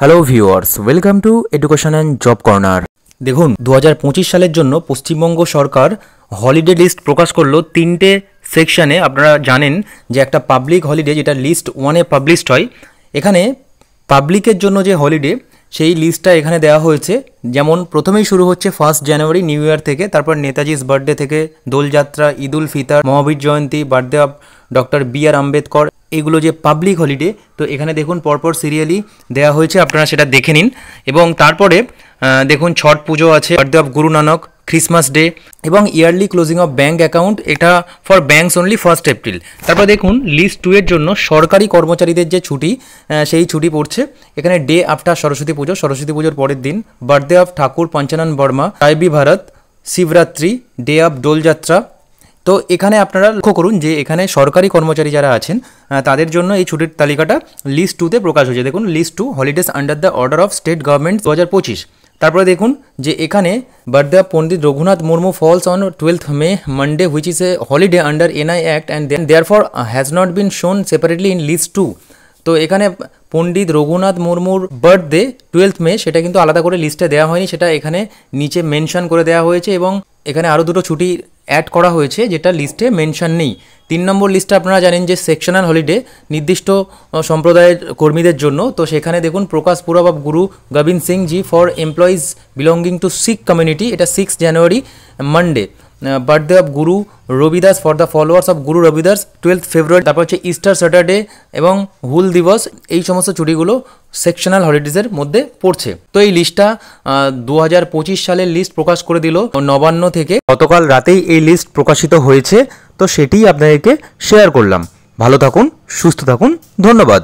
Hello viewers, welcome to education and job corner. দেখুন, 2025 সালের জন্য পশ্চিমবঙ্গ সরকার হলিডে লিস্ট প্রকাশ করলো তিনটে সেকশানে। আপনারা জানেন যে একটা পাবলিক হলিডে যেটা লিস্ট 1-এ পাবলিশড হয়, এখানে পাবলিকের জন্য যে হলিডে সেই লিস্টটা এখানে দেওয়া হয়েছে। যেমন প্রথমেই শুরু হচ্ছে 1 জানুয়ারি নিউ ইয়ার থেকে, তারপর নেতাজিস বার্থডে থেকে Doljatra, Eid ul Fitr, Mahavir Jayanti, birthday of doctor B R. Ambedkar, এগুলো যে পাবলিক হলিডে। তো এখানে দেখুন পরপর সিরিয়ালি দেওয়া হয়েছে, আপনারা সেটা দেখে নিন। এবং তারপরে দেখুন ছট পুজো আছে, birthday of Guru Nanak, Christmas day এবং yearly closing of bank account, এটা ফর ব্যাঙ্কস অনলি 1 এপ্রিল। তারপর দেখুন লিস্ট 2 এর জন্য সরকারি কর্মচারীদের যে ছুটি, সেই ছুটি পড়ছে এখানে ডে আফটার সরস্বতী পুজো, সরস্বতী পুজোর পরের দিন, বার্থডে অফ ঠাকুর পঞ্চানন বর্মা, রায়বি ভারত, শিবরাত্রি, ডে অফ দোলযাত্রা। তো এখানে আপনারা লক্ষ্য করুন যে এখানে সরকারি কর্মচারী যারা আছেন তাদের জন্য এই ছুটির তালিকাটা লিস্ট 2-তে প্রকাশ হয়েছে। দেখুন list 2 holidays under the order of state government 2025। তারপরে দেখুন যে এখানে birthday of Pandit Raghunath Murmu falls on 12th May Monday, which is a holiday under NI Act and therefore has not been shown separately in list 2। তো এখানে পণ্ডিত Raghunath মুর্মুর birthday 12th May, সেটা কিন্তু আলাদা করে লিস্টে দেওয়া হয়নি, সেটা এখানে নিচে মেনশন করে দেওয়া হয়েছে। এবং এখানে আরও দুটো ছুটি অ্যাড করা হয়েছে যেটা লিস্টে মেনশন নেই। 3 নম্বর লিস্টে আপনারা জানেন যে সেকশনাল হলিডে নির্দিষ্ট সম্প্রদায়ের কর্মীদের জন্য। তো সেখানে দেখুন প্রকাশ Purab of Guru Gobind Singh ji for employees belonging to Sikh community, এটা 6 জানুয়ারি Monday. Birthday of Guru Ravidas for the followers of Guru Ravidas 12th February। তারপর হচ্ছে ইস্টার স্যাটারডে এবং হুল দিবস, এই সমস্ত ছুটিগুলো সেকশনাল হলিডেজের মধ্যে পড়ছে। তো এই লিস্টটা 2025 সালের লিস্ট প্রকাশ করে দিল নবান্ন থেকে। গতকাল রাতেই এই লিস্ট প্রকাশিত হয়েছে, তো সেটি আপনাদেরকে শেয়ার করলাম। ভালো থাকুন, সুস্থ থাকুন, ধন্যবাদ।